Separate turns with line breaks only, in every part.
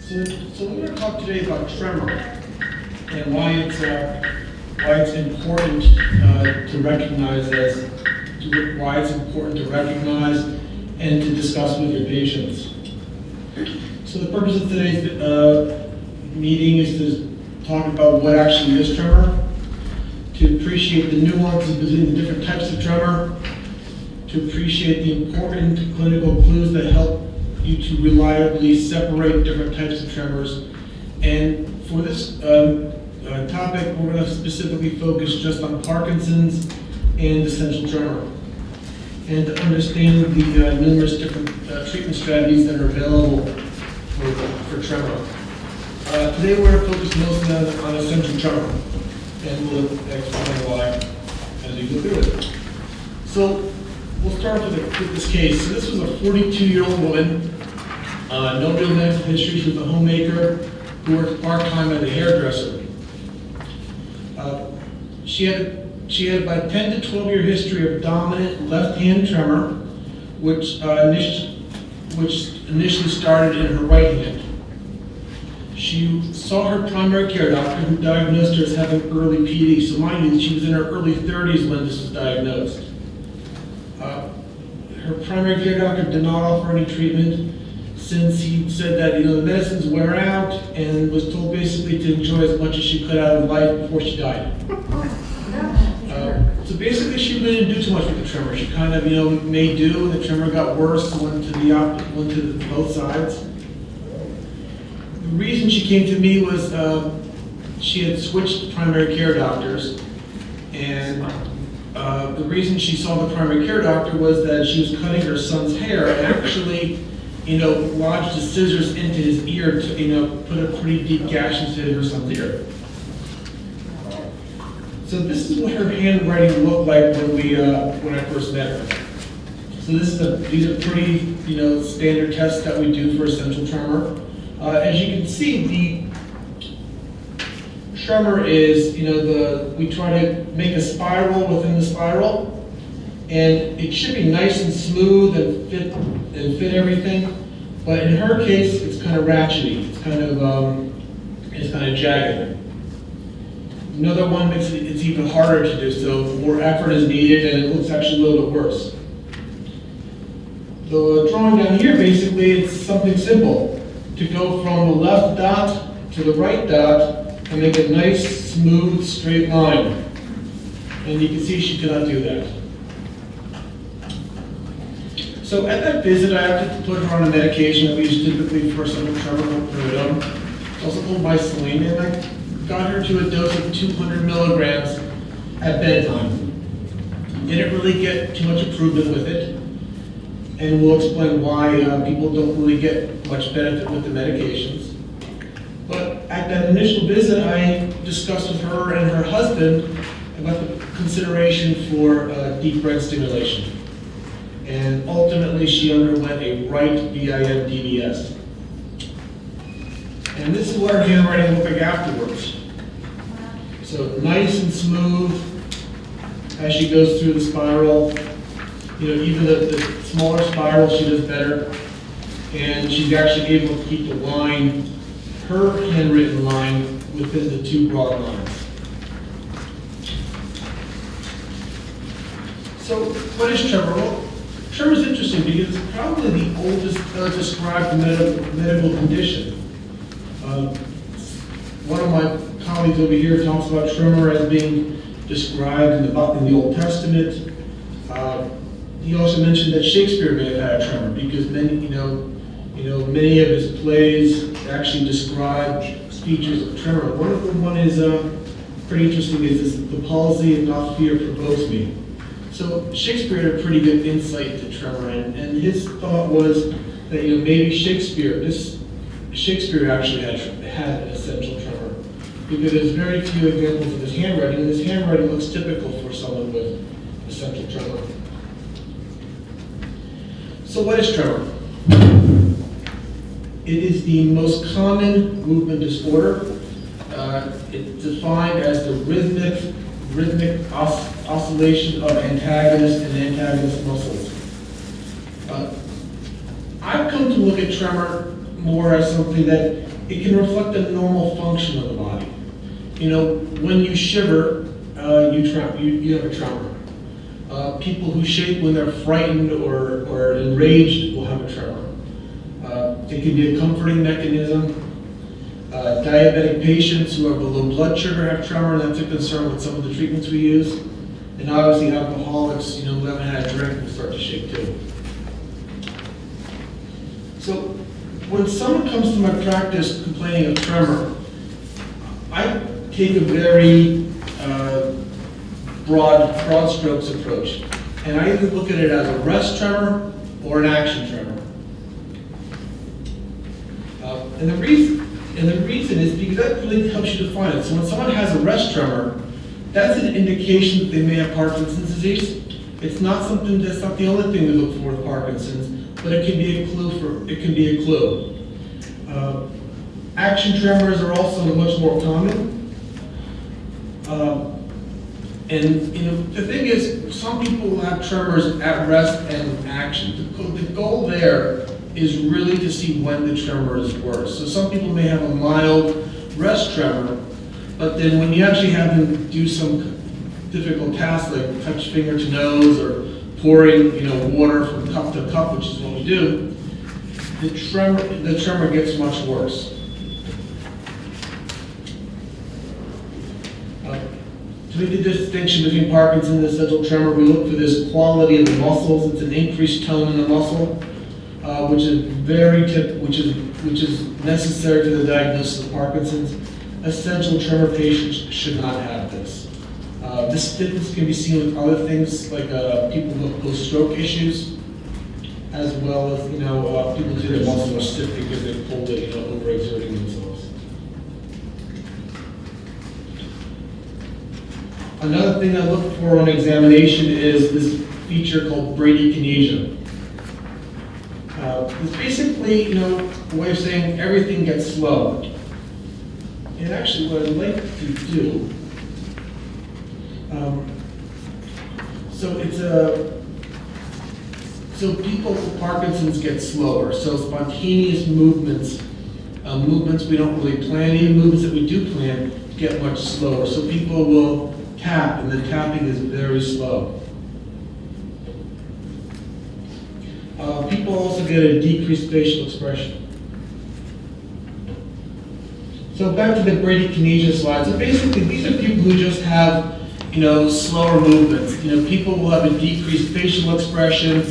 So we're going to talk today about tremor and why it's important to recognize why it's important to recognize and to discuss with your patients. So the purpose of today's meeting is to talk about what actually is tremor, to appreciate the nuances between the different types of tremor, to appreciate the important clinical clues that help you to reliably separate different types of tremors. And for this topic, we're going to specifically focus just on Parkinson's and essential tremor, and to understand the numerous different treatment strategies that are available for tremor. Today we're going to focus mostly on essential tremor, and we'll explain why as we go through it. So we'll start with this case. So this was a 42-year-old woman, no real medical history. She was a homemaker who worked part-time as a hairdresser. She had about 10 to 12-year history of dominant left-hand tremor, which initially started in her right hand. She saw her primary care doctor, who diagnosed her as having early PD. So mind you, she was in her early 30s when this was diagnosed. Her primary care doctor did not offer any treatment, since he said that the medicines wear out, and was told basically to enjoy as much as she could out of life before she died. So basically, she really didn't do too much with the tremor. She kind of made do, and the tremor got worse, went to both sides. The reason she came to me was she had switched primary care doctors, and the reason she saw the primary care doctor was that she was cutting her son's hair and actually, lodged the scissors into his ear to, put a pretty deep gash into her son's ear. So this is what her handwriting looked like when I first met her. So these are pretty, standard tests that we do for essential tremor. As you can see, the tremor is, we try to make a spiral within the spiral, and it should be nice and smooth and fit everything. But in her case, it's kind of ratchety. It's kind of jagged. Another one makes it's even harder to do, so more effort is needed, and it looks actually a little bit worse. The drawing down here, basically, it's something simple. To go from the left dot to the right dot and make a nice, smooth, straight line. And you can see she cannot do that. So at that visit, I have to put her on a medication that we use typically for essential tremor called Ruvo. It's also called Mycelium, and I got her to a dose of 200 milligrams at bedtime. Didn't really get too much improvement with it, and we'll explain why people don't really get much benefit with the medications. But at that initial visit, I discussed with her and her husband about the consideration for deep brain stimulation. And ultimately, she underwent a right BIM DBS. And this is what her handwriting looked like afterwards. So nice and smooth as she goes through the spiral. Even the smaller spiral, she does better. And she's actually able to keep the line, her handwritten line, within the two broad lines. So what is tremor? Well, tremor is interesting because it's probably the oldest described medical condition. One of my colleagues over here talks about tremor as being described in the Old Testament. He also mentioned that Shakespeare may have had a tremor because many of his plays actually describe features of tremor. One of them is pretty interesting. Is the palsy and not fear provokes me. So Shakespeare had a pretty good insight into tremor, and his thought was that maybe Shakespeare actually had essential tremor, because there's very few examples of his handwriting, and his handwriting looks typical for someone with essential tremor. So what is tremor? It is the most common movement disorder. It's defined as the rhythmic oscillation of antagonist and antagonist muscles. I've come to look at tremor more as something that it can reflect the normal function of the body. You know, when you shiver, you have a tremor. People who shake when they're frightened or enraged will have a tremor. It can be a comforting mechanism. Diabetic patients who have a low blood sugar have tremor, and that's a concern with some of the treatments we use. And obviously alcoholics, you know, who haven't had a drink will start to shake too. So when someone comes to my practice complaining of tremor, I take a very broad strokes approach. And I either look at it as a rest tremor or an action tremor. And the reason is because that really helps you define it. So when someone has a rest tremor, that's an indication that they may have Parkinson's disease. It's not something that's not the only thing we look for with Parkinson's, but it can be a clue. Action tremors are also much more common. And you know, the thing is, some people will have tremors at rest and action. The goal there is really to see when the tremor is worse. So some people may have a mild rest tremor, but then when you actually have them do some difficult tasks like touch finger to nose or pouring, you know, water from cup to cup, which is what we do, the tremor gets much worse. To make the distinction between Parkinson's and essential tremor, we look for this quality of the muscles. It's an increased tone in the muscle, which is necessary for the diagnosis of Parkinson's. Essential tremor patients should not have this. This stiffness can be seen with other things like people with post-stroke issues, as well as people who their muscles are stiff because they pulled it, overexerting themselves. Another thing I look for on examination is this feature called bradykinesia. It's basically, a way of saying everything gets slow. And actually, what I'd like to do, so people with Parkinson's get slower. So spontaneous movements we don't really plan, even movements that we do plan, get much slower. So people will tap, and the tapping is very slow. People also get a decreased facial expression. So back to the bradykinesia slide. So basically, these are people who just have, slower movements. People will have a decreased facial expression,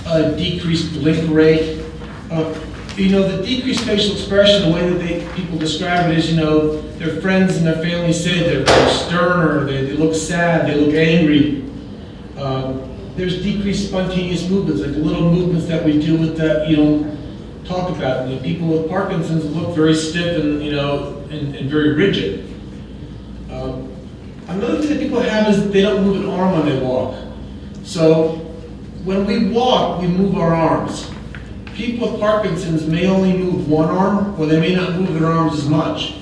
a decreased blink rate. The decreased facial expression, the way that people describe it is, their friends and their family say they're sterner, they look sad, they look angry. There's decreased spontaneous movements, like the little movements that we do with that, talk about. People with Parkinson's look very stiff and, and very rigid. Another thing that people have is they don't move an arm when they walk. So when we walk, we move our arms. People with Parkinson's may only move one arm, or they may not move their arms as much.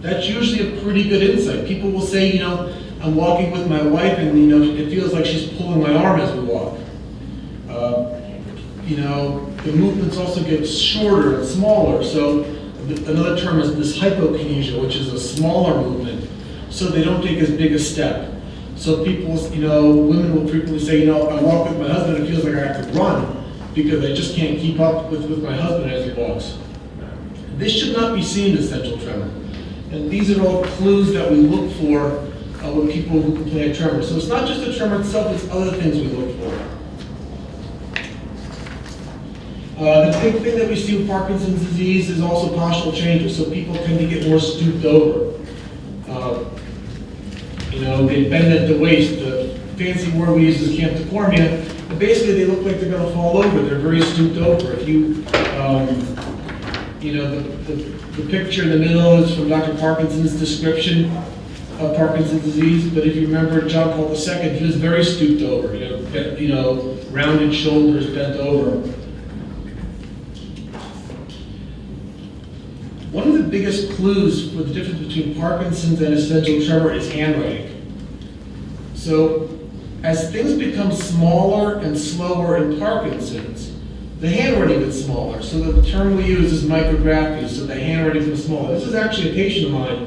That's usually a pretty good insight. People will say, I'm walking with my wife and, it feels like she's pulling my arm as we walk. The movements also get shorter and smaller. So another term is this hypokinesia, which is a smaller movement. So they don't take as big a step. So people, women will frequently say, I walk with my husband, it feels like I have to run because I just can't keep up with my husband as he walks. This should not be seen as essential tremor. And these are all clues that we look for with people who complain of tremor. So it's not just the tremor itself, it's other things we look for. The big thing that we see with Parkinson's disease is also postural changes. So people tend to get more stooped over. They bend at the waist. The fancy word we use is camptocormia. But basically, they look like they're going to fall over. They're very stooped over. If you, the picture in the middle is from Dr. Parkinson's description of Parkinson's disease. But if you remember John Paul II, he was very stooped over. Rounded shoulders, bent over. One of the biggest clues for the difference between Parkinson's and essential tremor is handwriting. So as things become smaller and slower in Parkinson's, the handwriting gets smaller. So the term we use is micrography, so the handwriting gets smaller. This is actually a patient of mine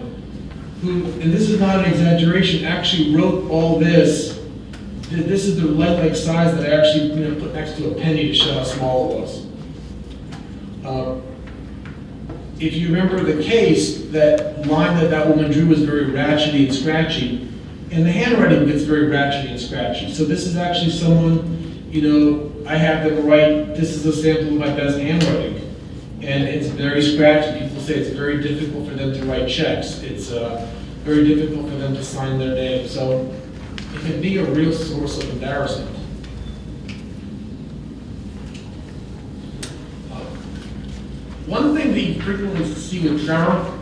who, and this is not an exaggeration, actually wrote all this. This is the lead-like size that I actually put next to a penny to show how small it was. If you remember the case, that line that woman drew was very ratchety and scratchy, and the handwriting gets very ratchety and scratchy. So this is actually someone, I have them write, this is a sample of my best handwriting. And it's very scratchy. People say it's very difficult for them to write checks. It's very difficult for them to sign their name. So it can be a real source of embarrassment. One thing that you frequently see with tremor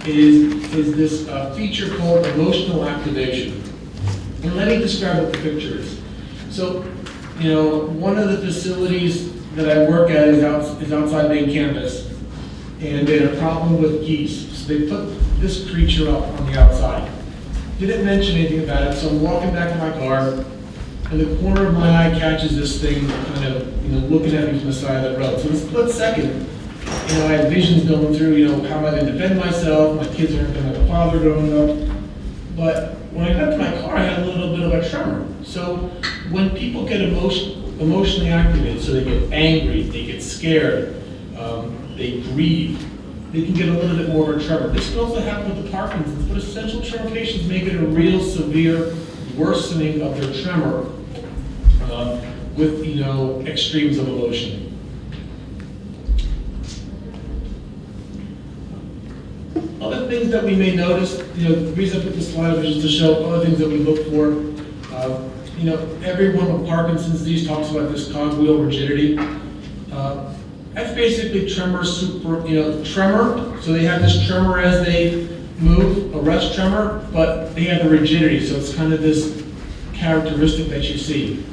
is this feature called emotional activation. And let me describe what the picture is. So, one of the facilities that I work at is outside main campus, and they had a problem with geese. So they put this creature up on the outside. Didn't mention anything about it, so I'm walking back to my car, and the corner of my eye catches this thing kind of, looking at me from the side of the road. So in a split second, I had visions going through, how am I going to defend myself? My kids aren't going to have a father growing up. But when I got to my car, I had a little bit of a tremor. So when people get emotionally activated, so they get angry, they get scared, they grieve, they can get a little bit more of a tremor. This can also happen with the Parkinson's, but essential tremor patients make it a real severe worsening of their tremor with, extremes of emotion. Other things that we may notice, the reason I put this slide up is just to show other things that we look for. Everyone with Parkinson's disease talks about this cogwheel rigidity. That's basically tremor tremor. So they have this tremor as they move, a rest tremor, but they have the rigidity. So it's kind of this characteristic that you see.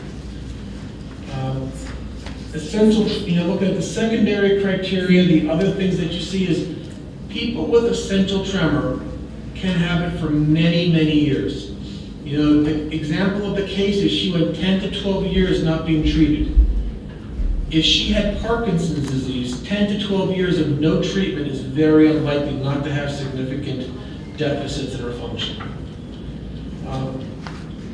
Essential, looking at the secondary criteria, the other things that you see is people with essential tremor can have it for many, many years. The example of the case is she went 10 to 12 years not being treated. If she had Parkinson's disease, 10 to 12 years of no treatment is very unlikely not to have significant deficits in her function.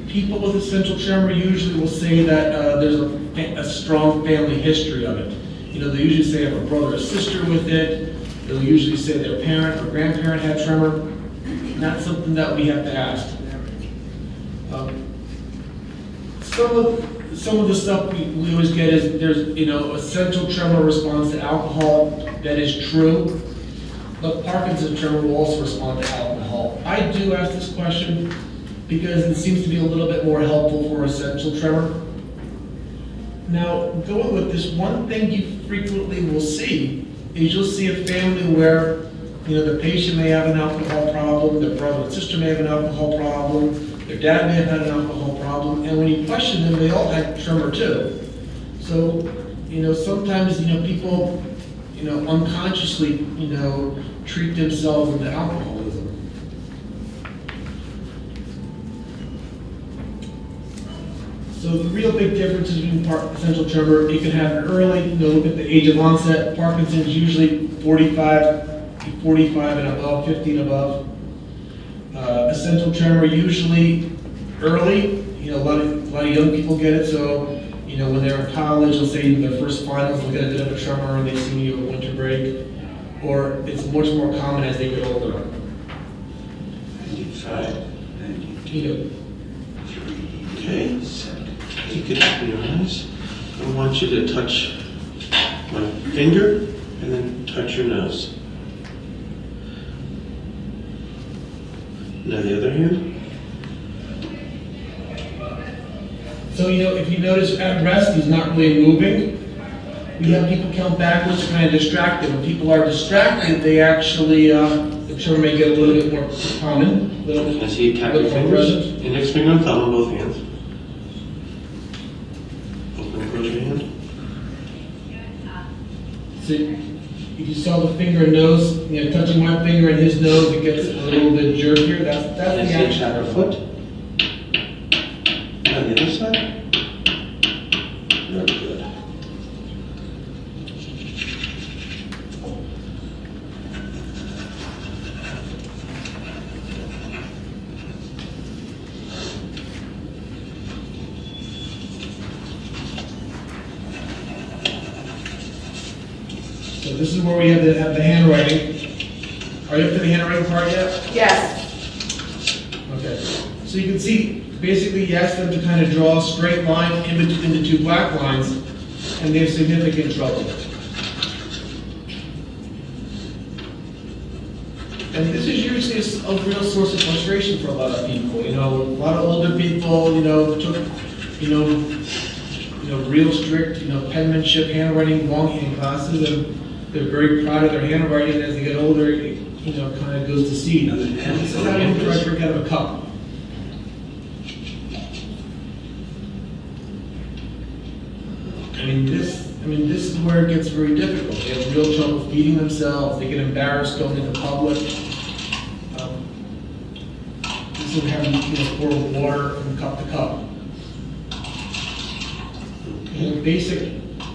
People with essential tremor usually will say that there's a strong family history of it. They usually say they have a brother or sister with it. They'll usually say their parent or grandparent had tremor. Not something that we have to ask. Some of the stuff we always get is there's essential tremor responds to alcohol. That is true, but Parkinson's tremor will also respond to alcohol. I do ask this question because it seems to be a little bit more helpful for essential tremor. Now, going with this, one thing you frequently will see is you'll see a family where the patient may have an alcohol problem, their brother and sister may have an alcohol problem, their dad may have had an alcohol problem, and when you question them, they all had tremor too. So, sometimes, people, unconsciously, treat themselves into alcoholism. So the real big difference between essential tremor, you can have it early, look at the age of onset. Parkinson's usually 45 and above, 50 and above. Essential tremor usually early, a lot of young people get it, so when they're in college, they'll say in their first finals, they'll get a bit of a tremor and they see me over winter break, or it's much more common as they get older.
95, 92. Okay, you can open your eyes. I want you to touch my finger and then touch your nose. Now the other hand.
So, if you notice at rest, he's not really moving. We have people count backwards to kind of distract them. When people are distracted, they actually, the tremor may get a little bit more common.
Can I see you tap your fingers? Index finger and thumb on both hands. Open and close your hand.
So, if you saw the finger and nose, touching my finger and his nose, it gets a little bit jerkier. That's the action.
Tap your foot. On the other side. Very good.
this is where we have the handwriting. Are you up to the handwriting part yet?
Yes.
Okay. So you can see, basically you ask them to kind of draw a straight line in between the two black lines, and they have significant trouble. And this is usually a real source of frustration for a lot of people. You know, a lot of older people, took, real strict, penmanship, handwriting, longhand classes, and they're very proud of their handwriting. And as they get older, it, kind of goes to seed. And this is how you try to drink out of a cup. This is where it gets very difficult. They have real trouble feeding themselves. They get embarrassed going into public. This is having to pour water from cup to cup.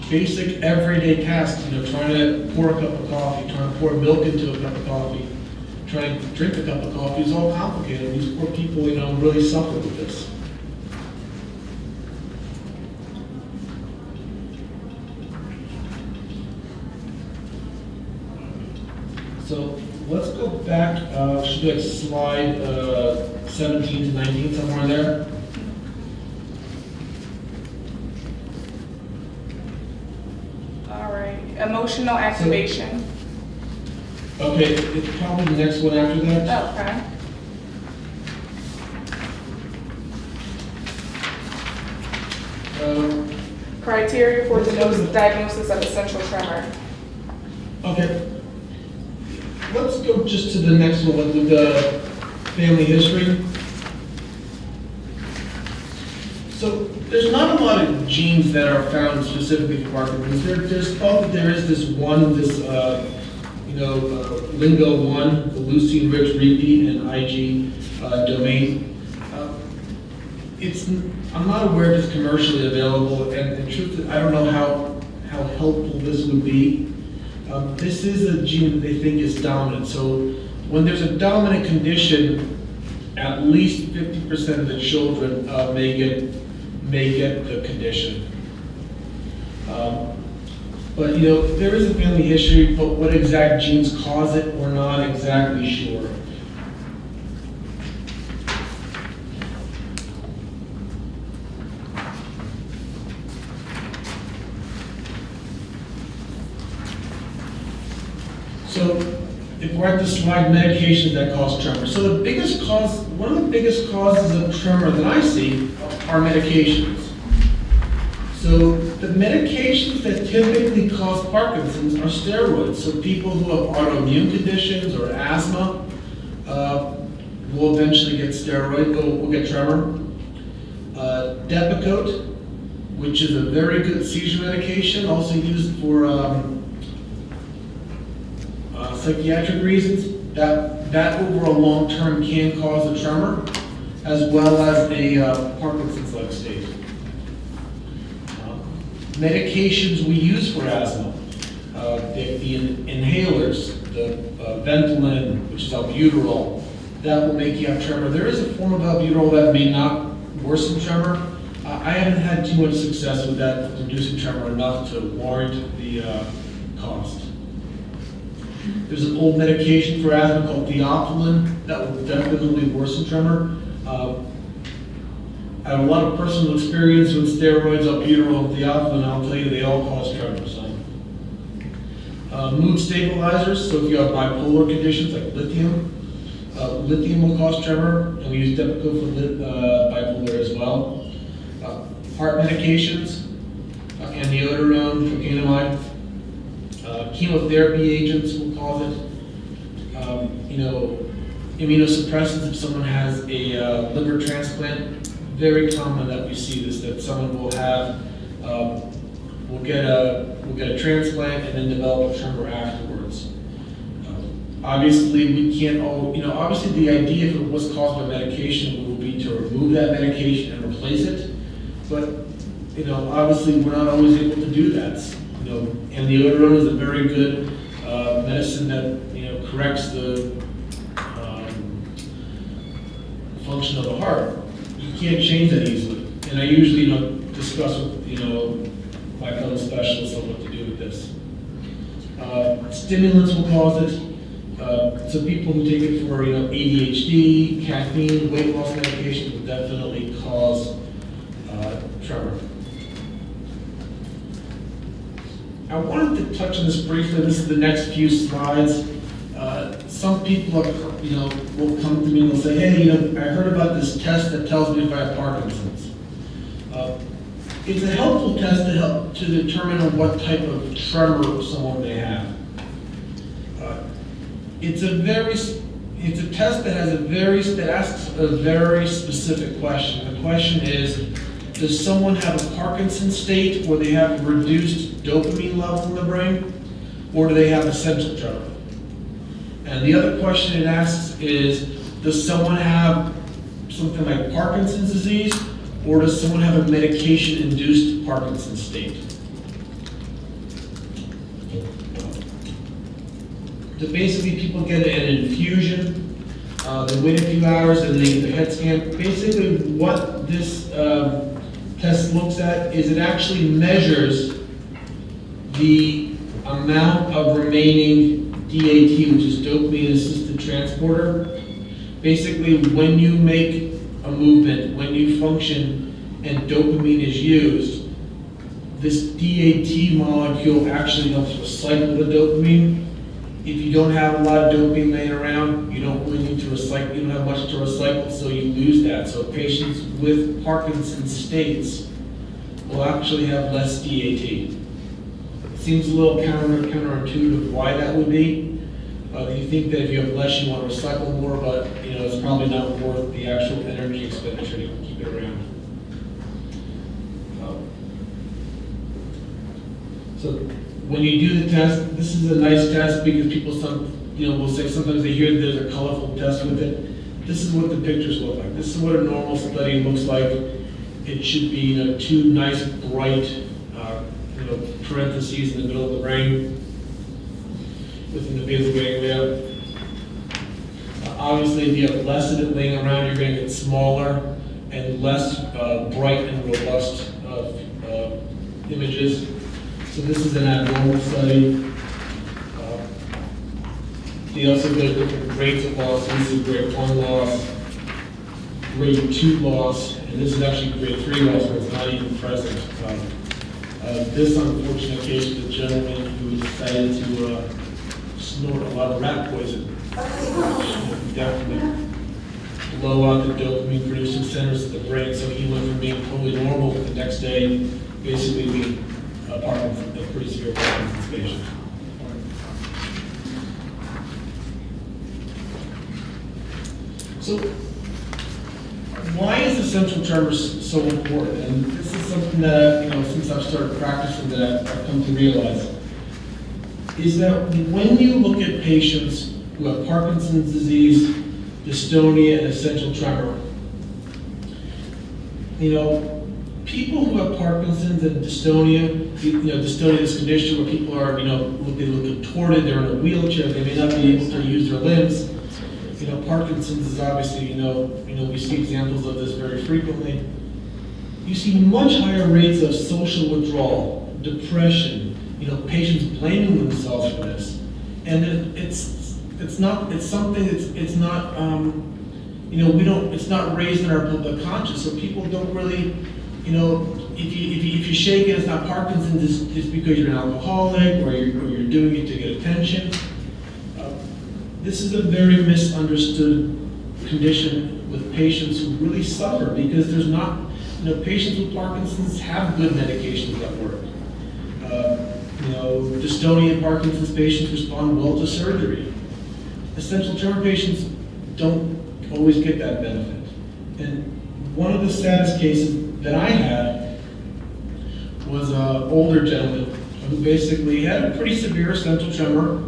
Basic everyday tasks. Trying to pour a cup of coffee, trying to pour milk into a cup of coffee, trying to drink a cup of coffee is all complicated. These poor people, really suffer with this. So let's go back, should be like slide 17 to 19, somewhere there.
All right. Emotional activation.
Okay, it's probably the next one after that.
Okay. Criteria for diagnosis of essential tremor.
Okay. Let's go just to the next one with the family history. So there's not a lot of genes that are found specifically for Parkinson's. There's thought that there is this Lingo1, the leucine-rich repeat and IG domain. I'm not aware if it's commercially available, and the truth is I don't know how helpful this would be. This is a gene that they think is dominant. So when there's a dominant condition, at least 50% of the children may get the condition. But there is a family history, but what exact genes cause it, we're not exactly sure. So if we're at the slide, medications that cause tremor. So one of the biggest causes of tremor that I see are medications. So the medications that typically cause Parkinson's are steroids. So people who have autoimmune conditions or asthma will eventually get will get tremor. Depakote, which is a very good seizure medication, also used for psychiatric reasons, that over a long term can cause a tremor, as well as a Parkinson's-like state. Medications we use for asthma, the inhalers, the Ventolin, which is albuterol, that will make you have tremor. There is a form of albuterol that may not worsen tremor. I haven't had too much success with that reducing tremor enough to warrant the cost. There's an old medication for asthma called Theophylline that will definitely worsen tremor. I have a lot of personal experience with steroids, albuterol, and Theophylline. I'll tell you, they all cause tremor. So. Mood stabilizers, so if you have bipolar conditions like lithium, lithium will cause tremor, and we use Depakote for bipolar as well. Heart medications, amiodarone, procainamide. Chemotherapy agents will cause it. Immunosuppressants, if someone has a liver transplant, very common that we see this, that someone will have, will get a transplant and then develop a tremor afterwards. Obviously, we can't obviously the idea if it was caused by medication will be to remove that medication and replace it. But, obviously we're not always able to do that. Amiodarone is a very good medicine that, corrects the function of the heart. You can't change that easily. And I usually, discuss with, my fellow specialists on what to do with this. Stimulants will cause it. So people who take it for ADHD, caffeine, weight loss medication will definitely cause tremor. I wanted to touch on this briefly. This is the next few slides. Some people will come to me and they'll say, hey, I heard about this test that tells me if I have Parkinson's. It's a helpful test to determine on what type of tremor someone may have. It's a test that asks a very specific question. The question is, does someone have a Parkinson's state where they have reduced dopamine level in the brain, or do they have essential tremor? And the other question it asks is, does someone have something like Parkinson's disease, or does someone have a medication-induced Parkinson's state? So basically, people get an infusion, they wait a few hours, and they get the PET scan. Basically, what this test looks at is it actually measures the amount of remaining DAT, which is dopamine-assisted transporter. Basically, when you make a movement, when you function, and dopamine is used, this DAT molecule actually helps recycle the dopamine. If you don't have a lot of dopamine laying around, you don't really need to recycle, you don't have much to recycle, so you lose that. So patients with Parkinson's states will actually have less DAT. It seems a little counterintuitive why that would be. You think that if you have less, you want to recycle more, but it's probably not worth the actual energy expenditure to keep it around. So when you do the test, this is a nice test because people will say sometimes they hear there's a colorful test with it. This is what the pictures look like. This is what a normal study looks like. It should be two nice bright parentheses in the middle of the brain within the basal ganglia. Obviously, if you have less of it laying around, you're going to get smaller and less bright and robust images. So this is an abnormal study. They also go different grades of loss. This is grade 1 loss, grade 2 loss, and this is actually grade 3 loss where it's not even present. This unfortunate case was a gentleman who decided to snort a lot of rat poison. Definitely blow out the dopamine producing centers of the brain, so he went from being totally normal the next day, basically being a pretty severe Parkinson's patient. So, why is essential tremor so important? And this is something that, since I've started practicing that I've come to realize, is that when you look at patients who have Parkinson's disease, dystonia, and essential tremor, people who have Parkinson's and dystonia, dystonia is this condition where people are, they look contorted, they're in a wheelchair, they may not be able to use their limbs. Parkinson's is obviously, we see examples of this very frequently. You see much higher rates of social withdrawal, depression, patients blaming themselves for this. And it's not raised in our public conscious, so people don't really, if you shake it, it's not Parkinson's, it's because you're an alcoholic or you're doing it to get attention. This is a very misunderstood condition with patients who really suffer because there's not, patients with Parkinson's have good medications that work. Dystonia and Parkinson's patients respond well to surgery. Essential tremor patients don't always get that benefit. And one of the saddest cases that I had was an older gentleman who basically had a pretty severe essential tremor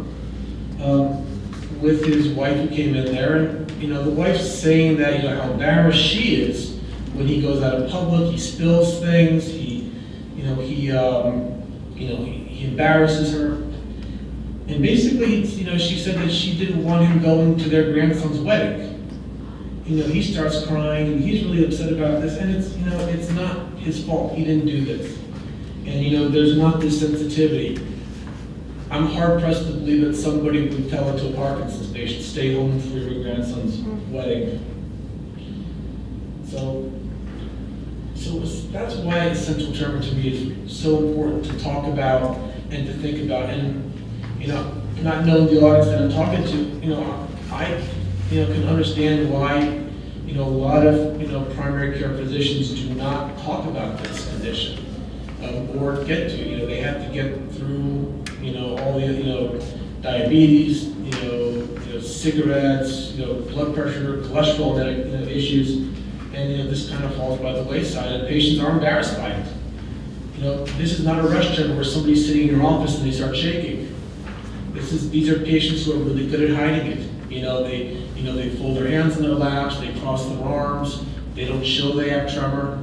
with his wife who came in there. And, the wife's saying that, how embarrassed she is when he goes out in public, he spills things, he embarrasses her. And basically, she said that she didn't want him going to their grandson's wedding. He starts crying and he's really upset about this, and it's not his fault. He didn't do this. And there's not this sensitivity. I'm hard pressed to believe that somebody would tell it to a Parkinson's patient, stay home for your grandson's wedding. So that's why essential tremor to me is so important to talk about and to think about. And, not knowing the audience that I'm talking to, I can understand why, a lot of, primary care physicians do not talk about this condition or get to, they have to get through, all the, diabetes, cigarettes, blood pressure, cholesterol issues. And this kind of falls by the wayside, and patients are embarrassed by it. This is not a rush tremor where somebody's sitting in your office and they start shaking. These are patients who are really good at hiding it. They fold their hands in their laps, they cross their arms, they don't show they have tremor.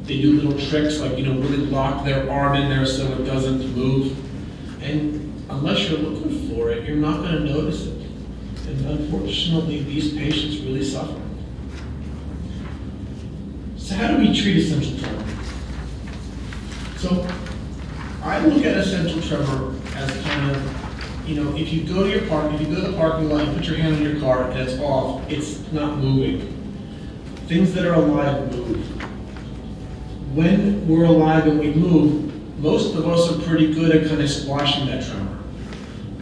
They do little tricks like really lock their arm in there so it doesn't move. And unless you're looking for it, you're not going to notice it. And unfortunately, these patients really suffer. So how do we treat essential tremor? So I look at essential tremor as kind of, if you go to the parking lot, you put your hand on your car and it's off, it's not moving. Things that are alive move. When we're alive and we move, most of us are pretty good at kind of squashing that tremor.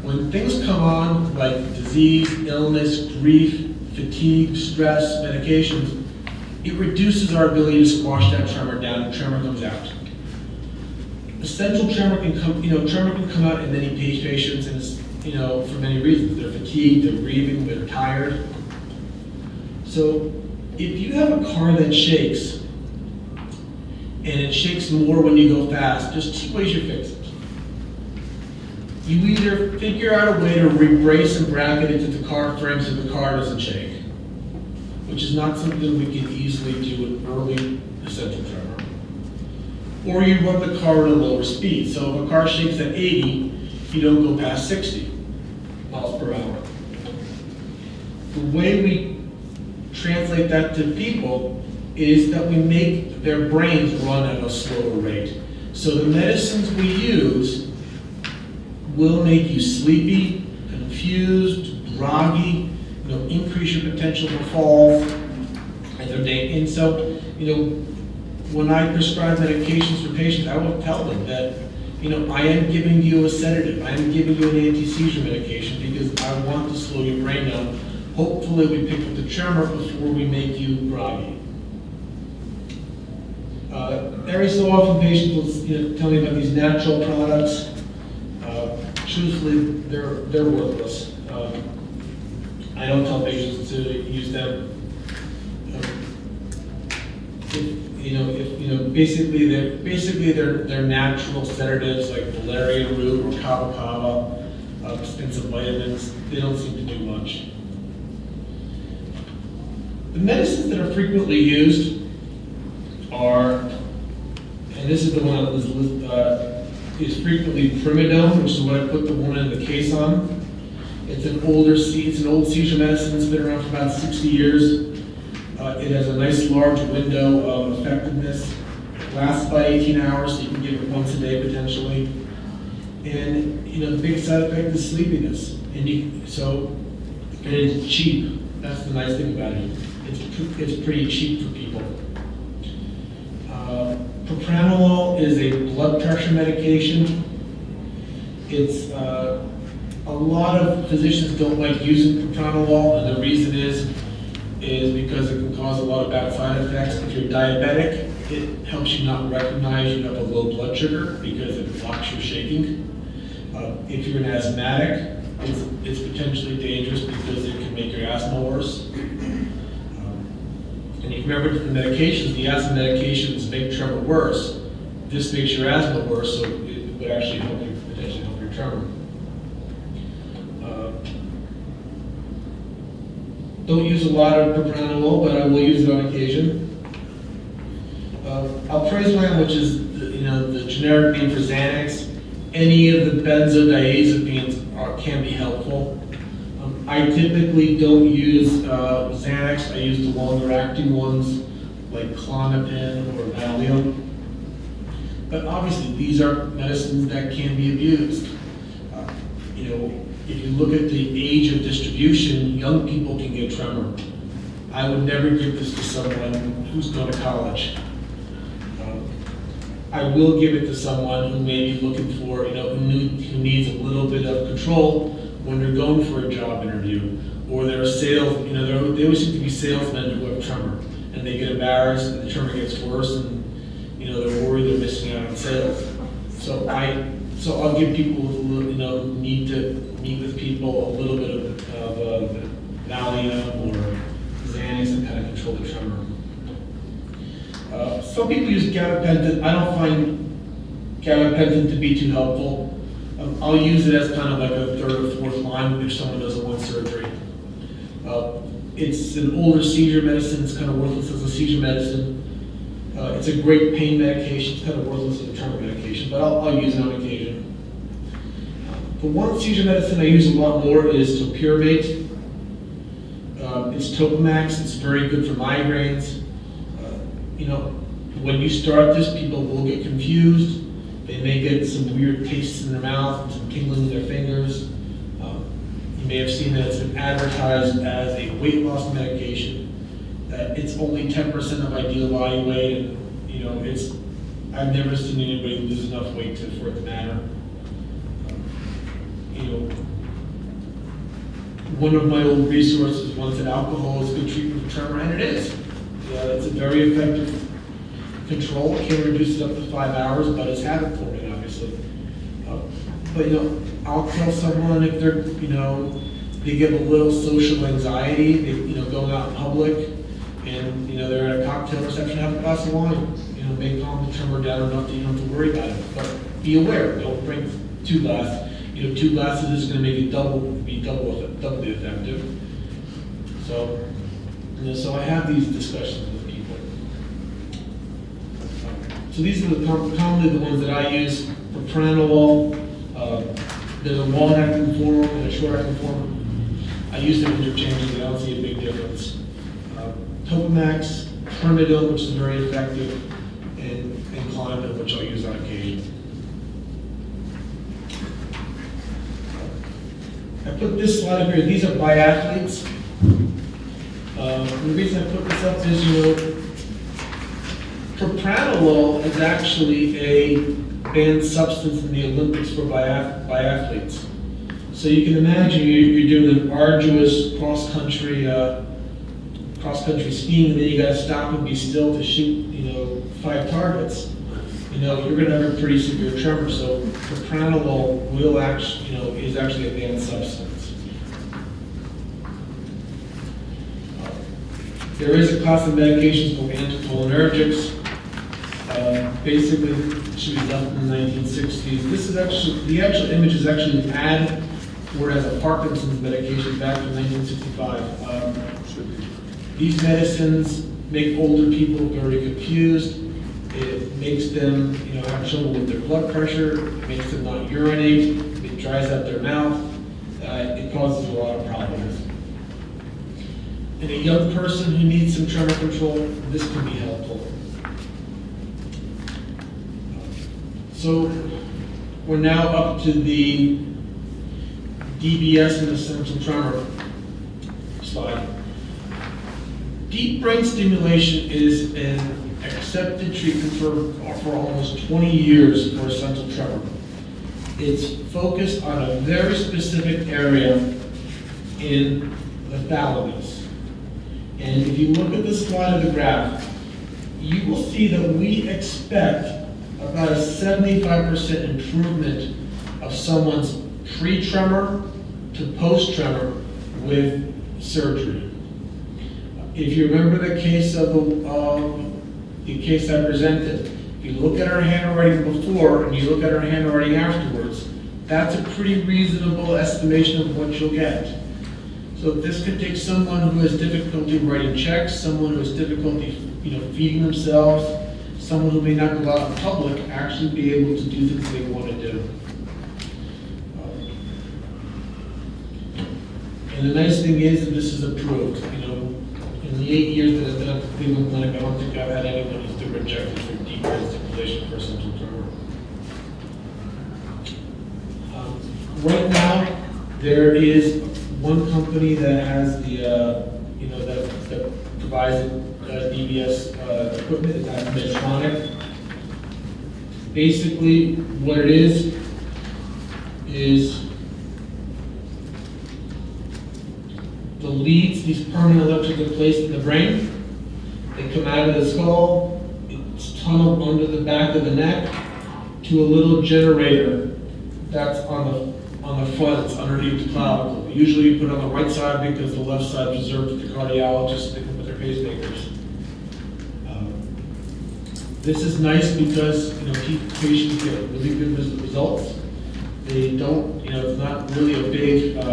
When things come on, like disease, illness, grief, fatigue, stress, medications, it reduces our ability to squash that tremor down and tremor comes out. Essential tremor can come out in many patients, and it's, for many reasons. They're fatigued, they're grieving, they're tired. So if you have a car that shakes, and it shakes more when you go fast, there's two ways you fix it. You either figure out a way to rebrace and bracket it to the car frame so the car doesn't shake, which is not something we can easily do in early essential tremor. Or you run the car at a lower speed. So if a car shakes at 80, you don't go past 60 miles per hour. The way we translate that to people is that we make their brains run at a slower rate. So the medicines we use will make you sleepy, confused, groggy, increase your potential for falls. And so, when I prescribe medications for patients, I will tell them that, I am giving you a sedative, I am giving you an anti-seizure medication because I want to slow your brain down. Hopefully we pick up the tremor before we make you groggy. Every so often patients will tell me about these natural products. Truthfully, they're worthless. I don't tell patients to use them. Basically they're natural sedatives like valerian root or kava kava, expensive vitamins. They don't seem to do much. The medicines that are frequently used are, and this is the one that is frequently primidone, which is what I put the woman in the case on. It's an old seizure medicine. It's been around for about 60 years. It has a nice large window of effectiveness. It lasts about 18 hours, so you can give it once a day potentially. And the big side effect is sleepiness. And it's cheap. That's the nice thing about it. It's pretty cheap for people. Propranolol is a blood pressure medication. It's a lot of physicians don't like using propranolol, and the reason is because it can cause a lot of bad side effects. If you're diabetic, it helps you not recognize you have a low blood sugar because it blocks your shaking. If you're an asthmatic, it's potentially dangerous because it can make your asthma worse. And if you remember the medications, the asthma medications make tremor worse. This makes your asthma worse, so it would actually potentially help your tremor. Don't use a lot of propranolol, but I will use it on occasion. Alprazolam, which is the generic name for Xanax, any of the benzodiazepines can be helpful. I typically don't use Xanax. I use the longer acting ones like Klonopin or Valium. But obviously these are medicines that can be abused. if you look at the age of distribution, young people can get tremor. I would never give this to someone who's going to college. I will give it to someone who may be looking for, who needs a little bit of control when they're going for a job interview, or they're sales, they always seem to be salesmen who have tremor, and they get embarrassed, and the tremor gets worse, and they're worried they're missing out on sales. So I'll give people who need to meet with people a little bit of Valium or Xanax to kind of control the tremor. Some people use gabapentin. I don't find gabapentin to be too helpful. I'll use it as kind of like a third or fourth line if someone doesn't want surgery. It's an older seizure medicine. It's kind of worthless as a seizure medicine. It's a great pain medication. It's kind of worthless as a tremor medication, but I'll use it on occasion. The one seizure medicine I use a lot more is topiramate. It's Topamax. It's very good for migraines. When you start this, people will get confused. They may get some weird tastes in their mouth and some tingling in their fingers. You may have seen that it's been advertised as a weight loss medication. It's only 10% of ideal body weight, and I've never seen anybody lose enough weight for it to matter. One of my old resources once said alcohol is good treatment for tremor, and it is. It's a very effective control. It can reduce it up to 5 hours, but it's habit forming, obviously. But I'll tell someone if they're, they get a little social anxiety, they, going out in public, and they're at a cocktail reception, have a glass of wine. May calm the tremor down enough that you don't have to worry about it. But be aware, don't drink 2 glasses. 2 glasses is going to make it doubly effective. So I have these discussions with people. So these are commonly the ones that I use for pranolol. There's a long-acting form and a short-acting form. I use them interchangeably. I don't see a big difference. Topamax, Permidone, which is very effective, and Clonidone, which I'll use on occasion. I put this slide up here. These are biathletes. The reason I put this up is, propranolol is actually a banned substance in the Olympics for biathletes. So you can imagine you're doing an arduous cross-country skiing, and then you got to stop and be still to shoot, 5 targets. You're going to have a pretty severe tremor. So propranolol is actually a banned substance. There is a class of medications called anticholinergics. Basically, it should be done in the 1960s. This is actually, the actual image is actually an ad for it as a Parkinson's medication back in 1965. These medicines make older people very confused. It makes them, have trouble with their blood pressure. It makes them not urinate. It dries out their mouth. It causes a lot of problems. In a young person who needs some tremor control, this can be helpful. So we're now up to the DBS and essential tremor slide. Deep brain stimulation is an accepted treatment for almost 20 years for essential tremor. It's focused on a very specific area in the thalamus. And if you look at the slide of the graph, you will see that we expect about a 75% improvement of someone's pre-tremor to post-tremor with surgery. If you remember the case of the case I presented, if you look at her handwriting before and you look at her handwriting afterwards, that's a pretty reasonable estimation of what you'll get. So this could take someone who has difficulty writing checks, someone who has difficulty, feeding themselves, someone who may not go out in public, actually be able to do things they want to do. And the nice thing is that this is approved. In the 8 years that I've been at the Cleveland Clinic, I don't think I've had anyone who's been rejected for deep brain stimulation for essential tremor. Right now, There is one company that has the, that provides DBS equipment, and that's Medtronic. Basically, what it is the leads, these permanent electrodes are placed in the brain. They come out of the skull, it's tunneled under the back of the neck to a little generator that's on the front, it's underneath the clavicle. Usually you put it on the right side because the left side is reserved for the cardiologists, they can put their pacemakers. This is nice because, patients get really good results. They don't, it's not really a big, it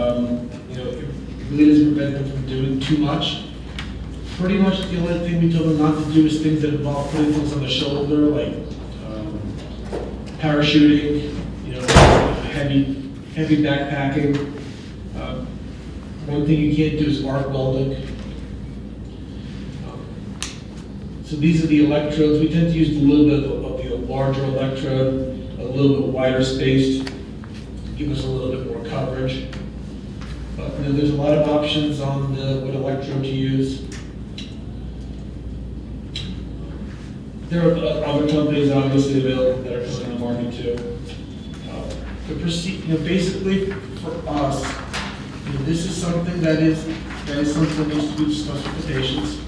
really doesn't prevent them from doing too much. Pretty much the only thing we told them not to do is things that involve putting things on the shoulder, like parachuting, heavy backpacking. One thing you can't do is arc welding. So these are the electrodes. We tend to use a little bit of the larger electrode, a little bit wider spaced, give us a little bit more coverage. But there's a lot of options on what electrode to use. There are other companies obviously available that are coming on the market too. Basically for us, this is something that is something that needs to be discussed with the patients.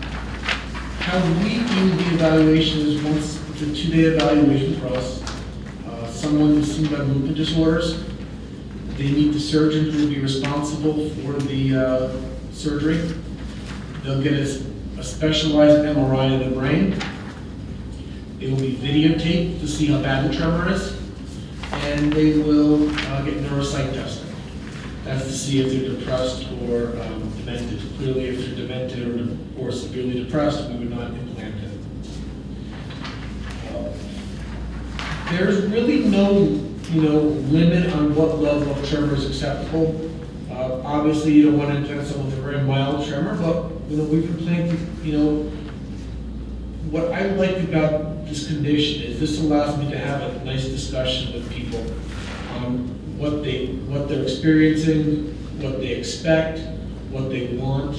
How we do the evaluation is once it's a 2-day evaluation for us. Someone is seen by movement disorders. They meet the surgeon who will be responsible for the surgery. They'll get a specialized MRI of the brain. They will be videotaped to see how bad the tremor is, and they will get neuropsych testing. That's to see if they're depressed or demented. Clearly, if they're demented or severely depressed, we would not implant it. There's really no, limit on what level of tremor is acceptable. Obviously, you don't want to implant someone with a very mild tremor, but we've implanted. What I like about this condition is this allows me to have a nice discussion with people on what they're experiencing, what they expect, what they want.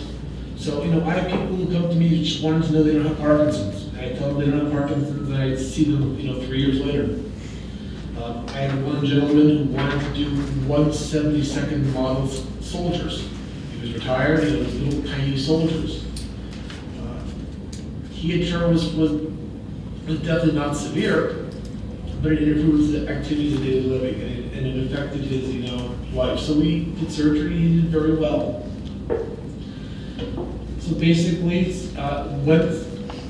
So, I have people who come to me who just wanting to know they don't have Parkinson's. And I tell them they don't have Parkinson's, and I see them, 3 years later. I had one gentleman who wanted to do 1/72nd model soldiers. He was retired, he was little tiny soldiers. He had tremor was definitely not severe, but it interfered with the activities of daily living, and it affected his, life. So we did surgery, he did very well. So basically, when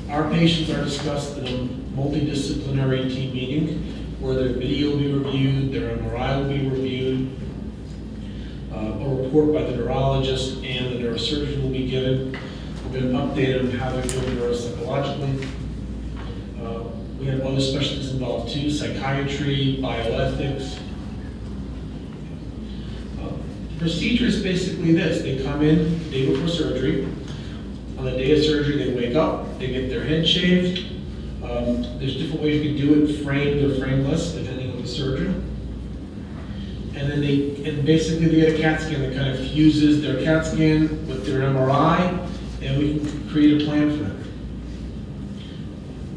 our patients are discussed in a multidisciplinary team meeting, where their video will be reviewed, their MRI will be reviewed, a report by the neurologist and the neurosurgeon will be given. We're going to update them how they're doing neuropsychologically. We have other specialties involved too, psychiatry, bioethics. The procedure is basically this. They come in the day before surgery. On the day of surgery, they wake up, they get their head shaved. There's different ways you can do it, framed or frameless, depending on the surgeon. And then basically they get a CAT scan that kind of fuses their CAT scan with their MRI, and we can create a plan for them.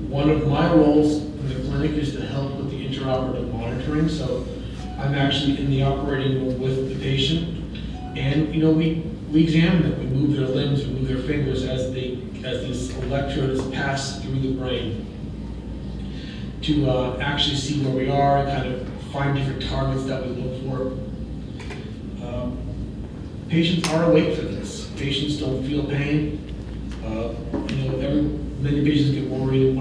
One of my roles in the clinic is to help with the intraoperative monitoring. So I'm actually in the operating room with the patient, and we examine them. We move their limbs, we move their fingers as this electrode is passed through the brain to actually see where we are and kind of find different targets that we look for. Patients are awake for this. Patients don't feel pain. Many patients get worried,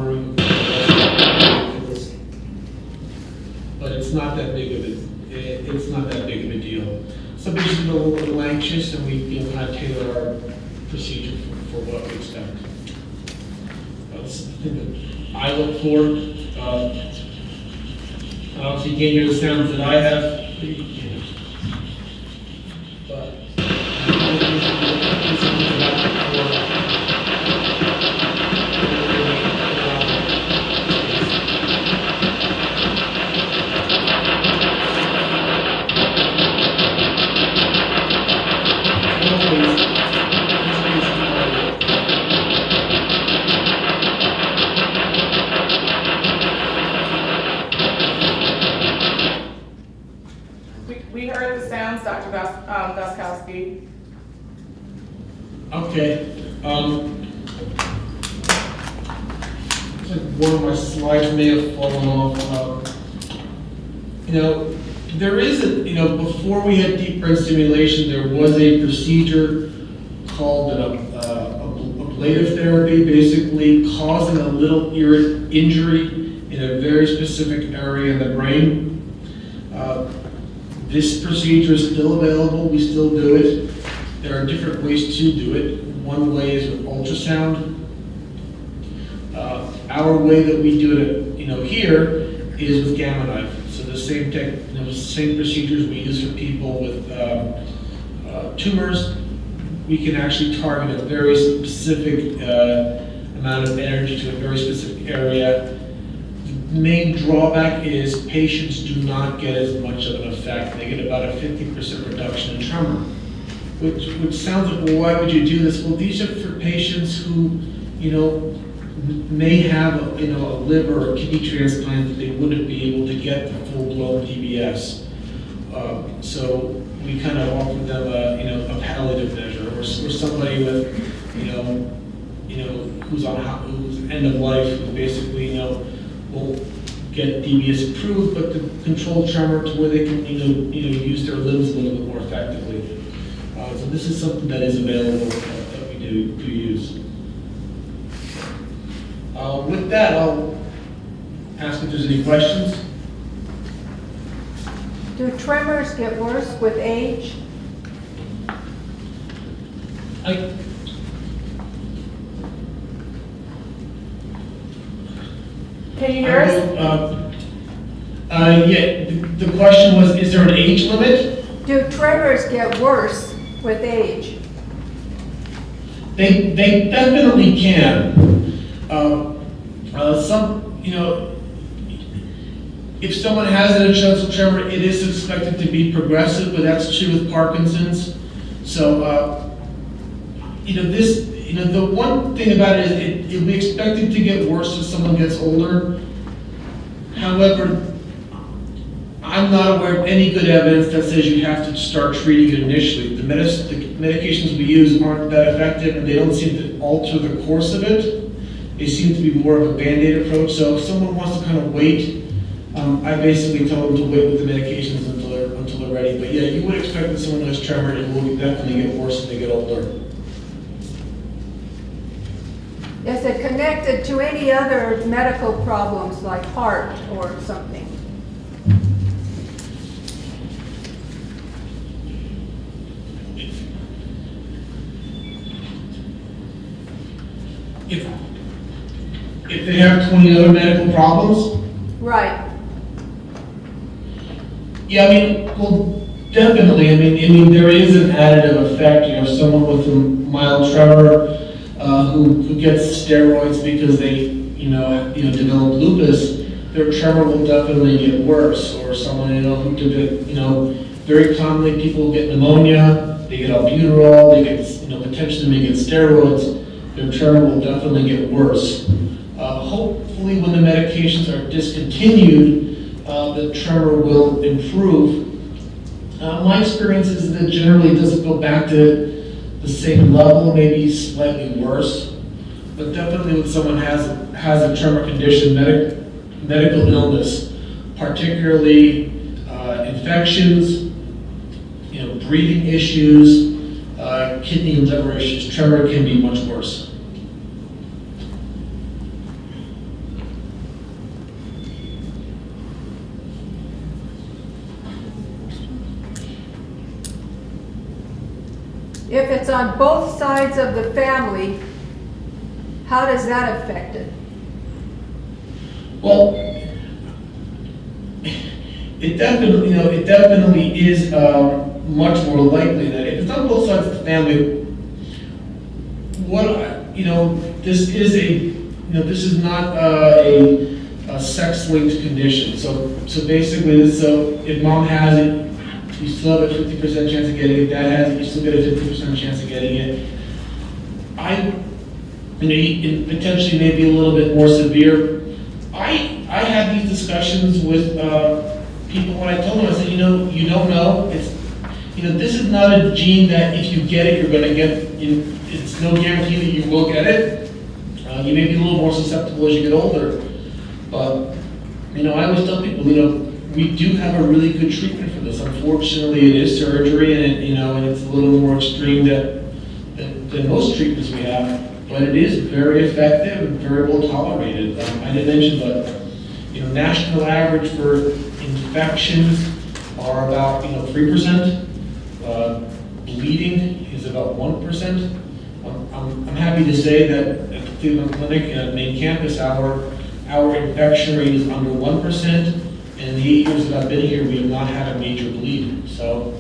but it's not that big of a deal. Some patients get a little anxious, and we kind of tailor our procedure for what we expect. That's the thing that I look for. Obviously, you can't hear the sounds that I have. Okay. Looks like one of my slides may have fallen off. There is before we had deep brain stimulation, there was a procedure called ablative therapy, basically causing a little injury in a very specific area in the brain. This procedure is still available, we still do it. There are different ways to do it. One way is with ultrasound. Our way that we do it, here is with gamma knife. So the same same procedures we use for people with tumors. We can actually target a very specific amount of energy to a very specific area. The main drawback is patients do not get as much of an effect. They get about a 50% reduction in tremor, which sounds like, well, why would you do this? Well, these are for patients who, may have a liver or kidney transplant that they wouldn't be able to get the full-blown DBS. So we kind of offer them a palliative measure, or somebody with, who's end of life, who basically, will get DBS approved, but to control tremor to where they can, use their limbs a little bit more effectively. So this is something that is available that we do use. With that, I'll ask if there's any questions.
Do tremors get worse with age?
Can you hear us?
Yeah, the question was, is there an age limit?
Do tremors get worse with age?
They definitely can. If someone has an essential tremor, it is expected to be progressive, but that's true with Parkinson's. So, the one thing about it is it'll be expected to get worse as someone gets older. However, I'm not aware of any good evidence that says you have to start treating it initially. The medications we use aren't that effective, and they don't seem to alter the course of it. They seem to be more of a Band-Aid approach. So if someone wants to kind of wait, I basically tell them to wait with the medications until they're ready. But yeah, you would expect that someone who has tremor, it will definitely get worse as they get older.
Is it connected to any other medical problems like heart or something?
If they have 20 other medical problems?
Right.
Yeah, well, definitely. There is an additive effect. Someone with a mild tremor who gets steroids because they, develop lupus, their tremor will definitely get worse. Or someone, who very commonly people get pneumonia, they get albuterol, they get, potentially may get steroids. Their tremor will definitely get worse. Hopefully, when the medications are discontinued, the tremor will improve. My experience is that generally it doesn't go back to the same level, maybe slightly worse. But definitely when someone has a tremor condition, medical illness, particularly infections, breathing issues, kidney and liver issues, tremor can be much worse.
If it's on both sides of the family, how does that affect it?
Well, it definitely is much more likely that if it's on both sides of the family, this is not a sex-linked condition. So basically, if mom has it, you still have a 50% chance of getting it. Dad has it, you still get a 50% chance of getting it. It potentially may be a little bit more severe. I had these discussions with people when I told them, I said, you don't know. this is not a gene that if you get it, you're gonna get, it's no guarantee that you will get it. You may be a little more susceptible as you get older. But, I always tell people, we do have a really good treatment for this. Unfortunately, it is surgery, and it's a little more extreme than most treatments we have. But it is very effective and very well tolerated. I didn't mention, but, national average for infections are about, 3%. Bleeding is about 1%. I'm happy to say that at the Cleveland Clinic at main campus, our infection rate is under 1%, and in the 8 years that I've been here, we have not had a major bleed. So,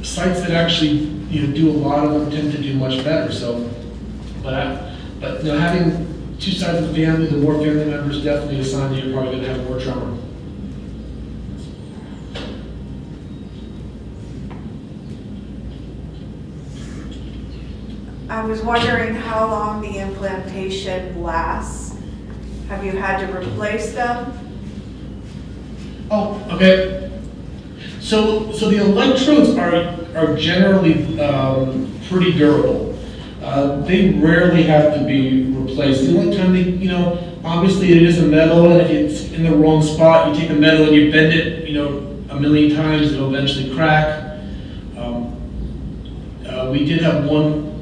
sites that actually do a lot of them tend to do much better. So, but having two sides of the family, the more family members, definitely a sign that you're probably going to have more tremor.
I was wondering how long the implantation lasts. Have you had to replace them?
Oh, okay. So the electrodes are generally pretty durable. They rarely have to be replaced. The only time they, obviously it is a metal, and if it's in the wrong spot, you take a metal and you bend it, a million times, it'll eventually crack.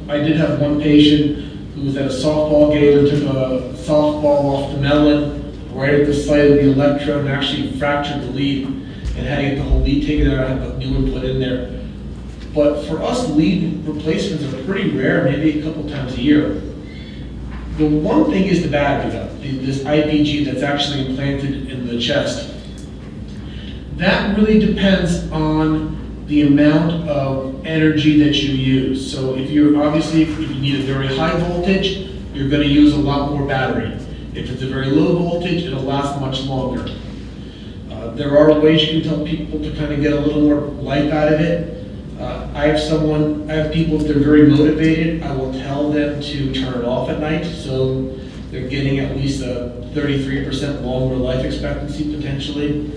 I did have one patient who was at a softball game and took a softball off the melon right at the site of the electrode and actually fractured the lead and had to get the whole lead taken out and have a new one put in there. But for us, lead replacements are pretty rare, maybe a couple times a year. The one thing is the battery, though, this IPG that's actually implanted in the chest. That really depends on the amount of energy that you use. So if you need a very high voltage, you're going to use a lot more battery. If it's a very low voltage, it'll last much longer. There are ways you can tell people to kind of get a little more life out of it. I have people, if they're very motivated, I will tell them to turn it off at night, so they're getting at least a 33% longer life expectancy potentially.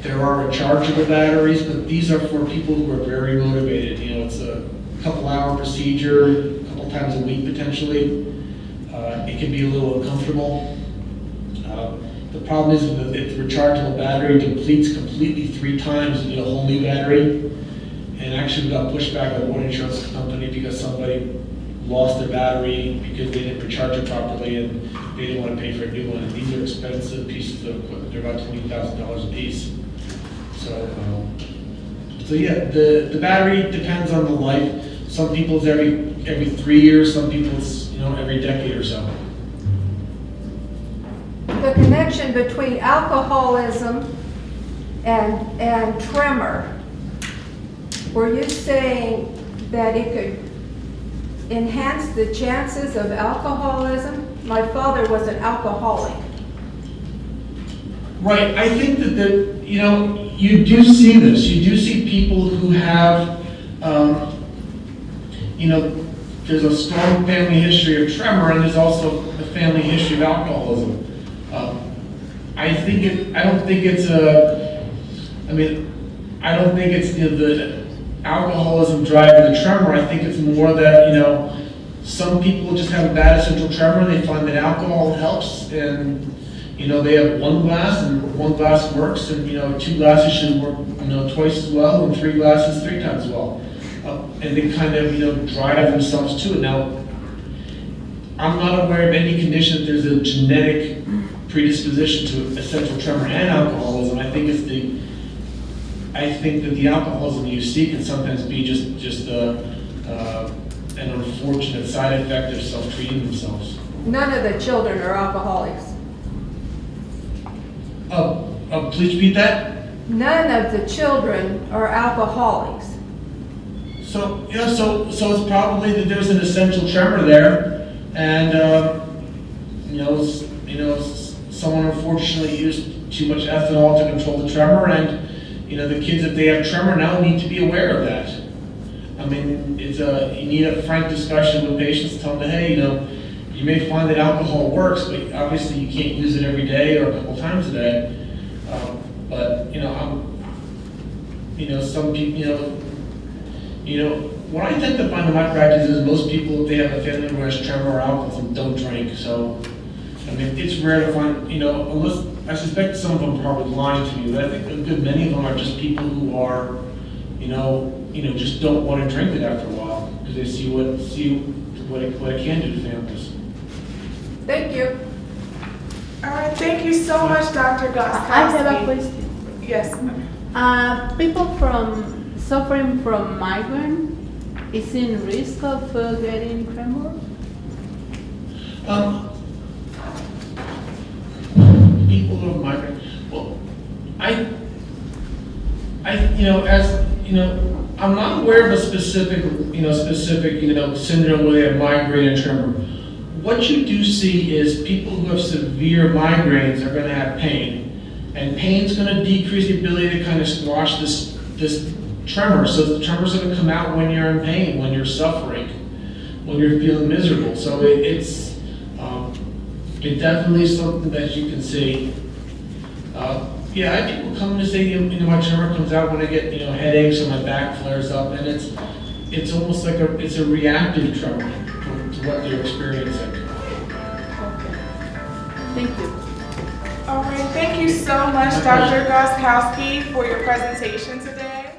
There are rechargeable batteries, but these are for people who are very motivated. It's a couple-hour procedure, a couple times a week potentially. It can be a little uncomfortable. The problem is that if the rechargeable battery depletes completely 3 times, you need a whole new battery. And actually we got pushed back by one insurance company because somebody lost their battery because they didn't recharge it properly and they didn't want to pay for a new one. And these are expensive pieces of equipment. They're about $20,000 a piece. So yeah, the battery depends on the life. Some people it's every 3 years, some people it's every decade or so.
The connection between alcoholism and tremor, were you saying that it could enhance the chances of alcoholism? My father was an alcoholic.
Right, I think that you do see this. You do see people who have, there's a strong family history of tremor, and there's also a family history of alcoholism. I don't think it's the alcoholism driving the tremor. I think it's more that, some people just have a bad essential tremor, and they find that alcohol helps, and they have 1 glass, and 1 glass works, and 2 glasses should work, twice as well, and 3 glasses 3 times as well. And they kind of, drive themselves to it. Now, I'm not aware of any condition that there's a genetic predisposition to essential tremor and alcoholism. I think that the alcoholism you see can sometimes be just an unfortunate side effect of self-treating themselves.
None of the children are alcoholics.
Please repeat that?
None of the children are alcoholics.
So it's probably that there's an essential tremor there, and someone unfortunately used too much ethanol to control the tremor, and the kids, if they have tremor now, need to be aware of that. I mean, you need a frank discussion with patients, tell them that, hey, you may find that alcohol works, but obviously you can't use it every day or a couple times a day. But some people, what I tend to find in my practice is most people, if they have a family member who has tremor or alcoholism, don't drink. So, I mean, it's rare to find, unless, I suspect some of them are probably lying to me, but I think a good many of them are just people who are, just don't want to drink it after a while because they see what it can do to families.
Thank you.
All right, thank you so much, Dr. Goskowski.
I have a question.
Yes.
People suffering from migraine is in risk of getting tremor?
People who have migraine, well, I'm not aware of a specific syndrome where they have migraine and tremor. What you do see is people who have severe migraines are going to have pain, and pain's going to decrease the ability to kind of squash this tremor. So the tremor's going to come out when you're in pain, when you're suffering, when you're feeling miserable. So it's definitely something that you can see. I have people come to say, my tremor comes out when I get, headaches or my back flares up, and it's almost like it's a reactive tremor to what they're experiencing.
Okay. Thank you.
All right, thank you so much, Dr. Goskowski, for your presentation today.